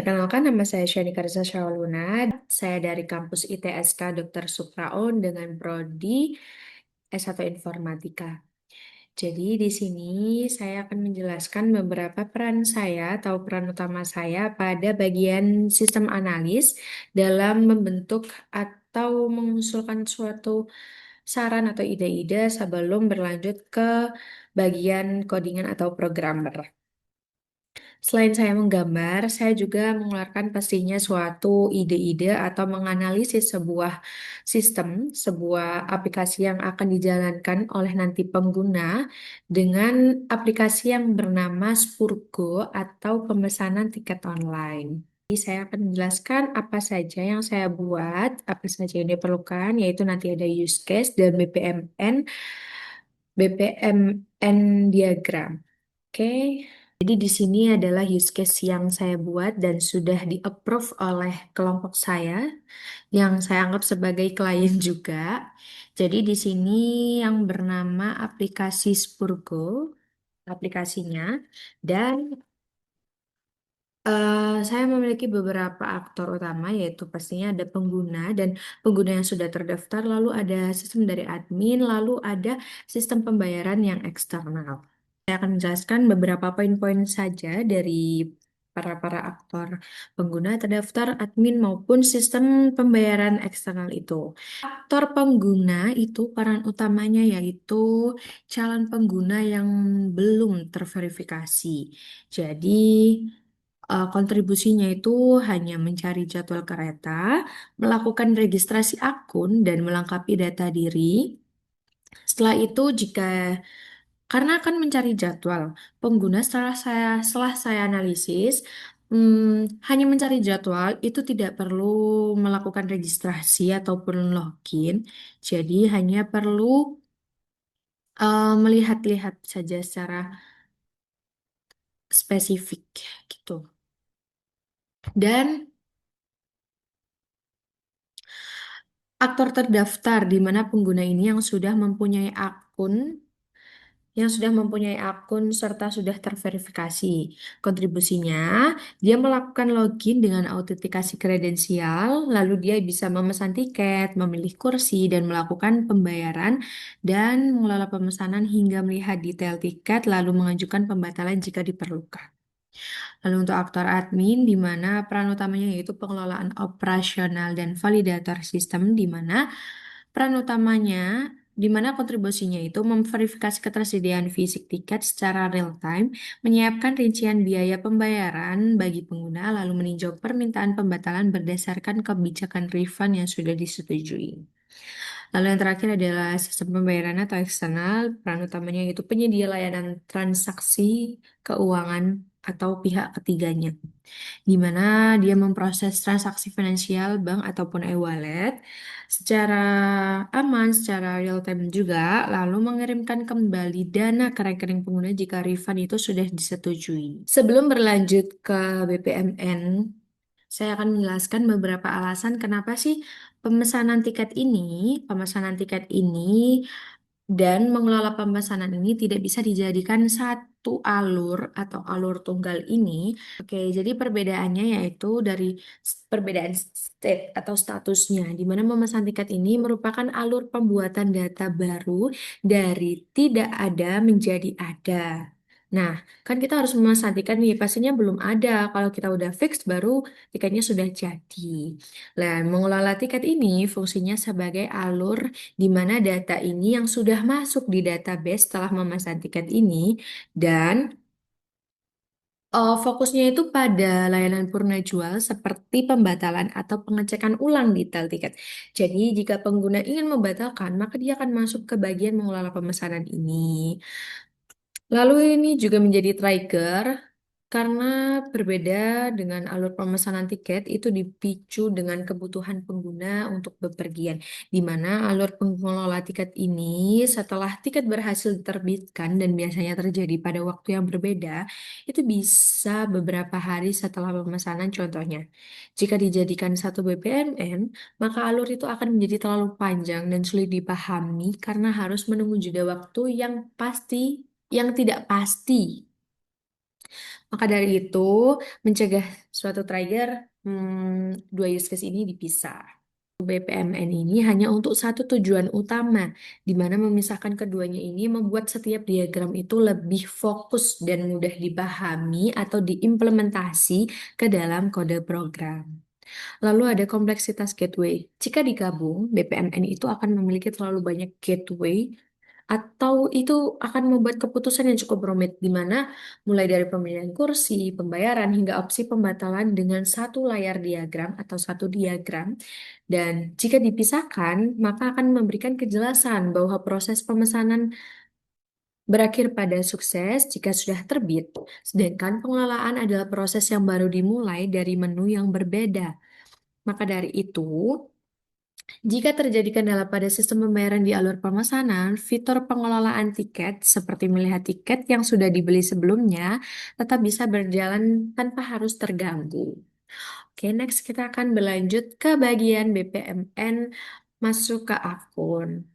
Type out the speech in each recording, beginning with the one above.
Perkenalkan, nama saya Shani Karza Syawaluna. Saya dari kampus ITSK Dr. Supraon dengan prodi S1 Informatika. Jadi di sini saya akan menjelaskan beberapa peran saya atau peran utama saya pada bagian sistem analis dalam membentuk atau mengusulkan suatu saran atau ide-ide sebelum berlanjut ke bagian codingan atau programmer. Selain saya menggambar, saya juga mengeluarkan pastinya suatu ide-ide atau menganalisis sebuah sistem, sebuah aplikasi yang akan dijalankan oleh nanti pengguna dengan aplikasi yang bernama Spurgo atau pemesanan tiket online. Jadi saya akan menjelaskan apa saja yang saya buat, apa saja yang diperlukan, yaitu nanti ada use case dan BPMN diagram. Oke. Jadi di sini adalah use case yang saya buat dan sudah di-approve oleh kelompok saya yang saya anggap sebagai klien juga. Jadi di sini yang bernama aplikasi Spurgo, aplikasinya, dan saya memiliki beberapa aktor utama yaitu pastinya ada pengguna dan pengguna yang sudah terdaftar, lalu ada sistem dari admin, lalu ada sistem pembayaran yang eksternal. Saya akan menjelaskan beberapa poin-poin saja dari para aktor pengguna terdaftar, admin maupun sistem pembayaran eksternal itu. Aktor pengguna itu peran utamanya yaitu calon pengguna yang belum terverifikasi. Jadi kontribusinya itu hanya mencari jadwal kereta, melakukan registrasi akun, dan melengkapi data diri. Setelah itu, karena akan mencari jadwal, pengguna setelah saya analisis, hanya mencari jadwal itu tidak perlu melakukan registrasi ataupun login. Jadi hanya perlu melihat-lihat saja secara spesifik gitu. Dan aktor terdaftar di mana pengguna ini yang sudah mempunyai akun serta sudah terverifikasi kontribusinya, dia melakukan login dengan autentikasi kredensial, lalu dia bisa memesan tiket, memilih kursi, dan melakukan pembayaran dan mengelola pemesanan hingga melihat detail tiket, lalu mengajukan pembatalan jika diperlukan. Lalu untuk aktor admin, di mana peran utamanya yaitu pengelolaan operasional dan validator sistem, di mana kontribusinya itu memverifikasi ketersediaan fisik tiket secara real time, menyiapkan rincian biaya pembayaran bagi pengguna, lalu meninjau permintaan pembatalan berdasarkan kebijakan refund yang sudah disetujui. Lalu yang terakhir adalah sistem pembayaran atau eksternal. Peran utamanya yaitu penyedia layanan transaksi keuangan atau pihak ketiganya, di mana dia memproses transaksi finansial bank ataupun e-wallet secara aman, secara real time juga, lalu mengirimkan kembali dana ke rekening pengguna jika refund itu sudah disetujui. Sebelum berlanjut ke BPMN, saya akan menjelaskan beberapa alasan kenapa sih pemesanan tiket ini, pemesanan tiket ini dan mengelola pemesanan ini tidak bisa dijadikan satu alur atau alur tunggal ini. Oke, jadi perbedaannya yaitu dari perbedaan state atau statusnya, di mana memesan tiket ini merupakan alur pembuatan data baru dari tidak ada menjadi ada. Nah, kan kita harus memesan tiket nih, pastinya belum ada. Kalau kita udah fix, baru tiketnya sudah jadi. Nah, mengelola tiket ini fungsinya sebagai alur di mana data ini yang sudah masuk di database setelah memesan tiket ini dan fokusnya itu pada layanan purna jual seperti pembatalan atau pengecekan ulang detail tiket. Jadi jika pengguna ingin membatalkan, maka dia akan masuk ke bagian mengelola pemesanan ini. Lalu ini juga menjadi trigger karena berbeda dengan alur pemesanan tiket itu dipicu dengan kebutuhan pengguna untuk bepergian, di mana alur pengelola tiket ini setelah tiket berhasil diterbitkan dan biasanya terjadi pada waktu yang berbeda, itu bisa beberapa hari setelah pemesanan contohnya. Jika dijadikan satu BPMN, maka alur itu akan menjadi terlalu panjang dan sulit dipahami karena harus menunggu jeda waktu yang tidak pasti Maka dari itu, mencegah suatu trigger, dua use case ini dipisah. BPMN ini hanya untuk satu tujuan utama, di mana memisahkan keduanya ini membuat setiap diagram itu lebih fokus dan mudah dipahami atau diimplementasi ke dalam kode program. Lalu ada kompleksitas gateway. Jika digabung, BPMN itu akan memiliki terlalu banyak gateway atau itu akan membuat keputusan yang cukup rumit, di mana mulai dari pemilihan kursi, pembayaran, hingga opsi pembatalan dengan satu layar diagram atau satu diagram. Dan jika dipisahkan, maka akan memberikan kejelasan bahwa proses pemesanan berakhir pada sukses jika sudah terbit, sedangkan pengelolaan adalah proses yang baru dimulai dari menu yang berbeda. Maka dari itu, jika terjadi kendala pada sistem pembayaran di alur pemesanan, fitur pengelolaan tiket seperti melihat tiket yang sudah dibeli sebelumnya tetap bisa berjalan tanpa harus terganggu. Oke, next kita akan berlanjut ke bagian BPMN masuk ke akun.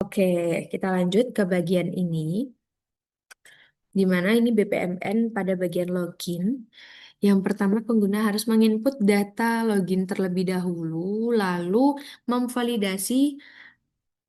Oke, kita lanjut ke bagian ini, di mana ini BPMN pada bagian login. Yang pertama, pengguna harus menginput data login terlebih dahulu, lalu memvalidasi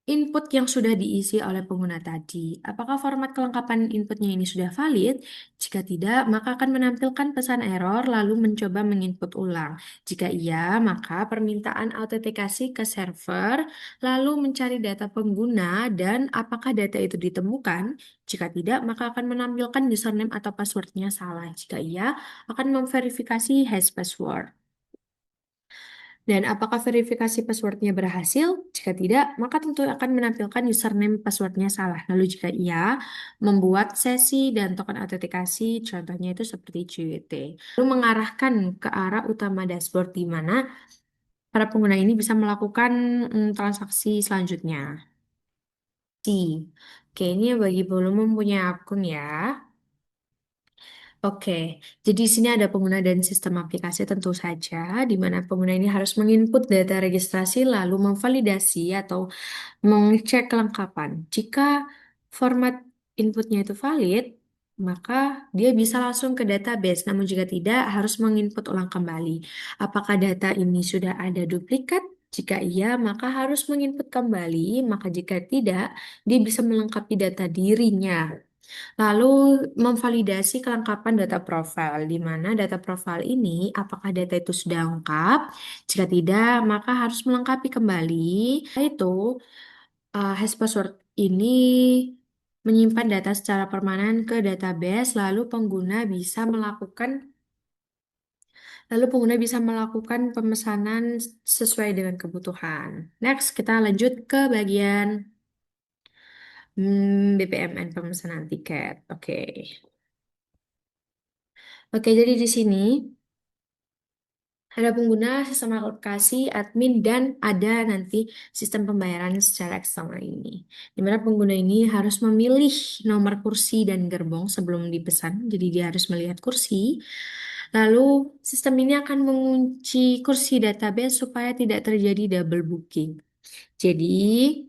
input yang sudah diisi oleh pengguna tadi. Apakah format kelengkapan inputnya ini sudah valid? Jika tidak, maka akan menampilkan pesan error lalu mencoba menginput ulang. Jika iya, maka permintaan autentikasi ke server, lalu mencari data pengguna dan apakah data itu ditemukan. Jika tidak, maka akan menampilkan username atau passwordnya salah. Jika iya, akan memverifikasi hash password. Dan apakah verifikasi passwordnya berhasil? Jika tidak, maka tentu akan menampilkan username passwordnya salah. Lalu jika iya, membuat sesi dan token autentikasi, contohnya itu seperti CWT. Lalu mengarahkan ke arah utama dashboard di mana para pengguna ini bisa melakukan transaksi selanjutnya. Si. Oke, ini bagi belum mempunyai akun ya. Oke, jadi di sini ada pengguna dan sistem aplikasi tentu saja, di mana pengguna ini harus menginput data registrasi lalu memvalidasi atau mengecek kelengkapan. Jika format inputnya itu valid, maka dia bisa langsung ke database. Namun jika tidak, harus menginput ulang kembali. Apakah data ini sudah ada duplikat? Jika iya, maka harus menginput kembali. Maka jika tidak, dia bisa melengkapi data dirinya. Lalu memvalidasi kelengkapan data profil, di mana data profil ini apakah data itu sudah lengkap? Jika tidak, maka harus melengkapi kembali. Itu hash password ini menyimpan data secara permanen ke database, lalu pengguna bisa melakukan pemesanan sesuai dengan kebutuhan. Next, kita lanjut ke bagian BPMN pemesanan tiket. Oke. Oke, jadi di sini ada pengguna, sistem aplikasi, admin, dan ada nanti sistem pembayaran secara eksternal ini. Di mana pengguna ini harus memilih nomor kursi dan gerbong sebelum dipesan. Jadi dia harus melihat kursi. Lalu sistem ini akan mengunci kursi database supaya tidak terjadi double booking. Jadi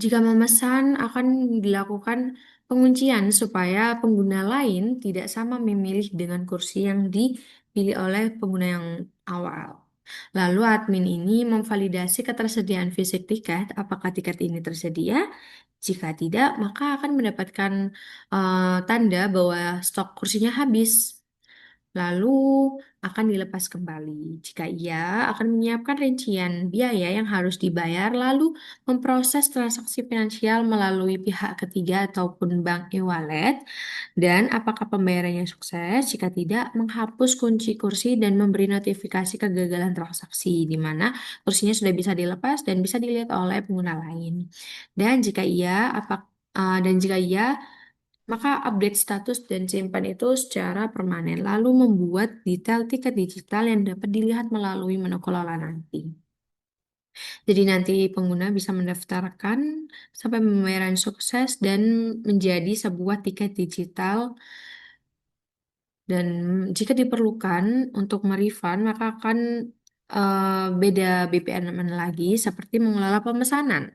jika memesan akan dilakukan penguncian supaya pengguna lain tidak sama memilih dengan kursi yang dipilih oleh pengguna yang awal. Lalu admin ini memvalidasi ketersediaan fisik tiket, apakah tiket ini tersedia? Jika tidak, maka akan mendapatkan tanda bahwa stok kursinya habis. Lalu akan dilepas kembali. Jika iya, akan menyiapkan rincian biaya yang harus dibayar, lalu memproses transaksi finansial melalui pihak ketiga ataupun bank e-wallet, dan apakah pembayarannya sukses. Jika tidak, menghapus kunci kursi dan memberi notifikasi kegagalan transaksi, di mana kursinya sudah bisa dilepas dan bisa dilihat oleh pengguna lain. Dan jika iya, dan jika iya, maka update status dan simpan itu secara permanen, lalu membuat detail tiket digital yang dapat dilihat melalui menu kelola nanti. Jadi nanti pengguna bisa mendaftarkan sampai pembayaran sukses dan menjadi sebuah tiket digital. Dan jika diperlukan untuk merefund, maka akan beda BPN lagi seperti mengelola pemesanan.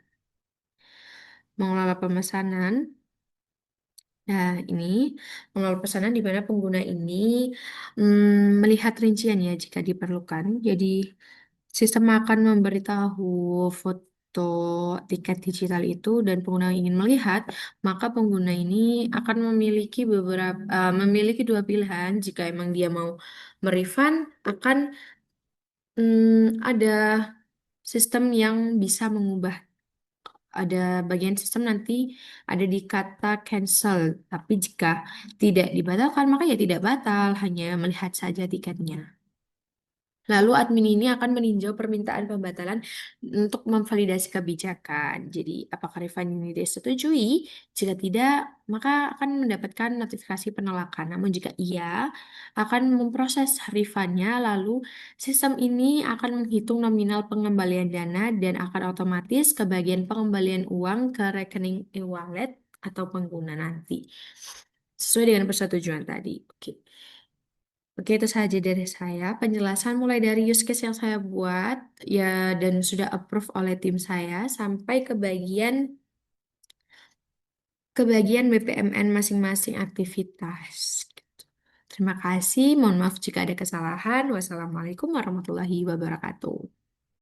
Mengelola pemesanan Nah, ini pengelola pesanan di mana pengguna ini melihat rinciannya jika diperlukan. Jadi, sistem akan memberitahu foto tiket digital itu dan pengguna yang ingin melihat, maka pengguna ini akan memiliki dua pilihan. Jika emang dia mau merefund, akan ada sistem yang bisa mengubah, ada bagian sistem nanti ada di kata cancel. Tapi jika tidak dibatalkan, maka ya tidak batal, hanya melihat saja tiketnya. Lalu admin ini akan meninjau permintaan pembatalan untuk memvalidasi kebijakan. Jadi, apakah refund ini disetujui? Jika tidak, maka akan mendapatkan notifikasi penolakan. Namun jika iya, akan memproses refundnya. Lalu sistem ini akan menghitung nominal pengembalian dana dan akan otomatis ke bagian pengembalian uang ke rekening e-wallet atau pengguna nanti. Sesuai dengan persetujuan tadi. Oke. Oke, itu saja dari saya. Penjelasan mulai dari use case yang saya buat ya dan sudah approve oleh tim saya sampai ke bagian BPMN masing-masing aktivitas. Terima kasih. Mohon maaf jika ada kesalahan. Wassalamualaikum warahmatullahi wabarakatuh.